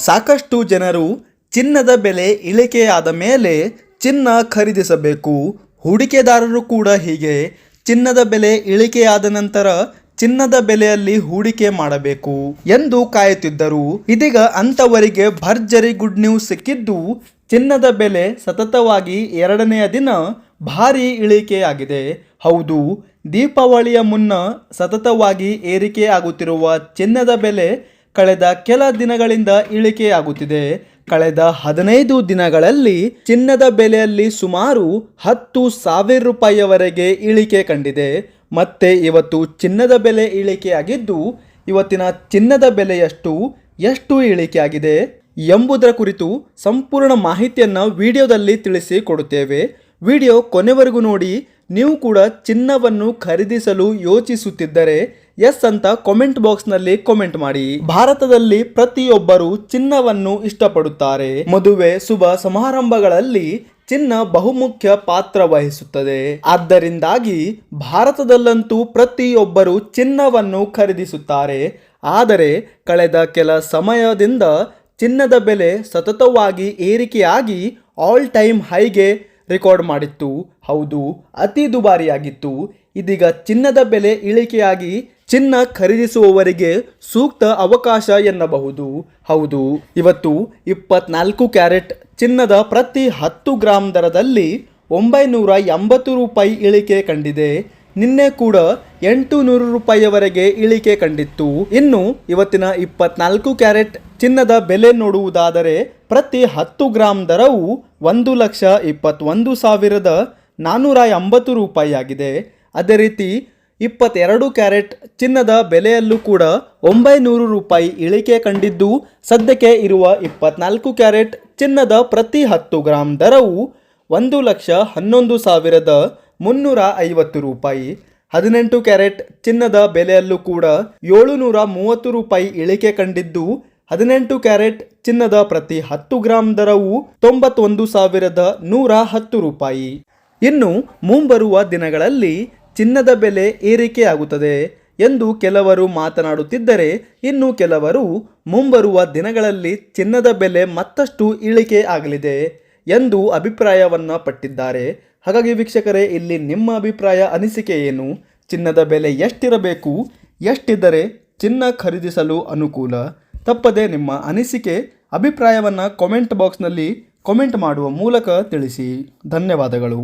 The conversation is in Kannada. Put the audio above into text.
ಸಾಕಷ್ಟು ಜನರು ಚಿನ್ನದ ಬೆಲೆ ಇಳಿಕೆಯಾದ ಮೇಲೆ ಚಿನ್ನ ಖರೀದಿಸಬೇಕು. ಹೂಡಿಕೆದಾರರು ಕೂಡ ಹೀಗೆ ಚಿನ್ನದ ಬೆಲೆ ಇಳಿಕೆಯಾದ ನಂತರ ಚಿನ್ನದ ಬೆಲೆಯಲ್ಲಿ ಹೂಡಿಕೆ ಮಾಡಬೇಕು ಎಂದು ಕಾಯುತ್ತಿದ್ದರು. ಇದೀಗ ಅಂತವರಿಗೆ ಭರ್ಜರಿ ಗುಡ್ ನ್ಯೂಸ್ ಸಿಕ್ಕಿದ್ದು, ಚಿನ್ನದ ಬೆಲೆ ಸತತವಾಗಿ ಎರಡನೆಯ ದಿನ ಭಾರಿ ಇಳಿಕೆಯಾಗಿದೆ. ಹೌದು, ದೀಪಾವಳಿಯ ಮುನ್ನ ಸತತವಾಗಿ ಏರಿಕೆ ಆಗುತ್ತಿರುವ ಚಿನ್ನದ ಬೆಲೆ ಕಳೆದ ಕೆಲ ದಿನಗಳಿಂದ ಇಳಿಕೆಯಾಗುತ್ತಿದೆ. ಕಳೆದ 15 ದಿನಗಳಲ್ಲಿ ಚಿನ್ನದ ಬೆಲೆಯಲ್ಲಿ ಸುಮಾರು 10,000 ರೂಪಾಯಿಯವರೆಗೆ ಇಳಿಕೆ ಕಂಡಿದೆ. ಮತ್ತೆ ಇವತ್ತು ಚಿನ್ನದ ಬೆಲೆ ಇಳಿಕೆಯಾಗಿದ್ದು, ಇವತ್ತಿನ ಚಿನ್ನದ ಬೆಲೆ ಎಷ್ಟು ಇಳಿಕೆಯಾಗಿದೆ ಎಂಬುದರ ಕುರಿತು ಸಂಪೂರ್ಣ ಮಾಹಿತಿಯನ್ನು ವಿಡಿಯೋದಲ್ಲಿ ತಿಳಿಸಿ ಕೊಡುತ್ತೇವೆ. ವಿಡಿಯೋ ಕೊನೆವರೆಗೂ ನೋಡಿ. ನೀವು ಕೂಡ ಚಿನ್ನವನ್ನು ಖರೀದಿಸಲು ಯೋಚಿಸುತ್ತಿದ್ದರೆ ಎಸ್ ಅಂತ ಕಾಮೆಂಟ್ ಬಾಕ್ಸ್ನಲ್ಲಿ ಕಾಮೆಂಟ್ ಮಾಡಿ. ಭಾರತದಲ್ಲಿ ಪ್ರತಿಯೊಬ್ಬರು ಚಿನ್ನವನ್ನು ಇಷ್ಟಪಡುತ್ತಾರೆ. ಮದುವೆ ಶುಭ ಸಮಾರಂಭಗಳಲ್ಲಿ ಚಿನ್ನ ಬಹುಮುಖ್ಯ ಪಾತ್ರ ವಹಿಸುತ್ತದೆ. ಆದ್ದರಿಂದಾಗಿ ಭಾರತದಲ್ಲಂತೂ ಪ್ರತಿಯೊಬ್ಬರು ಚಿನ್ನವನ್ನು ಖರೀದಿಸುತ್ತಾರೆ. ಆದರೆ ಕಳೆದ ಕೆಲ ಸಮಯದಿಂದ ಚಿನ್ನದ ಬೆಲೆ ಸತತವಾಗಿ ಏರಿಕೆಯಾಗಿ ಆಲ್ ಟೈಮ್ ಹೈಗೆ ರೆಕಾರ್ಡ್ ಮಾಡಿತ್ತು. ಹೌದು, ಅತಿ ದುಬಾರಿಯಾಗಿತ್ತು. ಇದೀಗ ಚಿನ್ನದ ಬೆಲೆ ಇಳಿಕೆಯಾಗಿ ಚಿನ್ನ ಖರೀದಿಸುವವರಿಗೆ ಸೂಕ್ತ ಅವಕಾಶ ಎನ್ನಬಹುದು. ಹೌದು, ಇವತ್ತು 24 ಕ್ಯಾರೆಟ್ ಚಿನ್ನದ ಪ್ರತಿ 10 ಗ್ರಾಂ ದರದಲ್ಲಿ 980 ರೂಪಾಯಿ ಇಳಿಕೆ ಕಂಡಿದೆ. ನಿನ್ನೆ ಕೂಡ 800 ರೂಪಾಯಿಯವರೆಗೆ ಇಳಿಕೆ ಕಂಡಿತ್ತು. ಇನ್ನು ಇವತ್ತಿನ 24 ಕ್ಯಾರೆಟ್ ಚಿನ್ನದ ಬೆಲೆ ನೋಡುವುದಾದರೆ ಪ್ರತಿ 10 ಗ್ರಾಂ ದರವು 1,21,480 ರೂಪಾಯಿಯಾಗಿದೆ. ಅದೇ ರೀತಿ 22 ಕ್ಯಾರೆಟ್ ಚಿನ್ನದ ಬೆಲೆಯಲ್ಲೂ ಕೂಡ 900 ರೂಪಾಯಿ ಇಳಿಕೆ ಕಂಡಿದ್ದು, ಸದ್ಯಕ್ಕೆ ಇರುವ 24 ಕ್ಯಾರೆಟ್ ಚಿನ್ನದ ಪ್ರತಿ 10 ಗ್ರಾಂ ದರವು 1,11,350 ರೂಪಾಯಿ. 18 ಕ್ಯಾರೆಟ್ ಚಿನ್ನದ ಬೆಲೆಯಲ್ಲೂ ಕೂಡ 730 ರೂಪಾಯಿ ಇಳಿಕೆ ಕಂಡಿದ್ದು, 18 ಕ್ಯಾರೆಟ್ ಚಿನ್ನದ ಪ್ರತಿ 10 ಗ್ರಾಂ ದರವು 91,110 ರೂಪಾಯಿ. ಇನ್ನು ಮುಂಬರುವ ದಿನಗಳಲ್ಲಿ ಚಿನ್ನದ ಬೆಲೆ ಏರಿಕೆಯಾಗುತ್ತದೆ ಎಂದು ಕೆಲವರು ಮಾತನಾಡುತ್ತಿದ್ದರೆ, ಇನ್ನು ಕೆಲವರು ಮುಂಬರುವ ದಿನಗಳಲ್ಲಿ ಚಿನ್ನದ ಬೆಲೆ ಮತ್ತಷ್ಟು ಇಳಿಕೆ ಆಗಲಿದೆ ಎಂದು ಅಭಿಪ್ರಾಯವನ್ನು ಪಟ್ಟಿದ್ದಾರೆ. ಹಾಗಾಗಿ ವೀಕ್ಷಕರೇ, ಇಲ್ಲಿ ನಿಮ್ಮ ಅಭಿಪ್ರಾಯ ಅನಿಸಿಕೆ ಏನು? ಚಿನ್ನದ ಬೆಲೆ ಎಷ್ಟಿರಬೇಕು? ಎಷ್ಟಿದ್ದರೆ ಚಿನ್ನ ಖರೀದಿಸಲು ಅನುಕೂಲ? ತಪ್ಪದೆ ನಿಮ್ಮ ಅನಿಸಿಕೆ ಅಭಿಪ್ರಾಯವನ್ನು ಕಾಮೆಂಟ್ ಬಾಕ್ಸ್ನಲ್ಲಿ ಕಾಮೆಂಟ್ ಮಾಡುವ ಮೂಲಕ ತಿಳಿಸಿ. ಧನ್ಯವಾದಗಳು.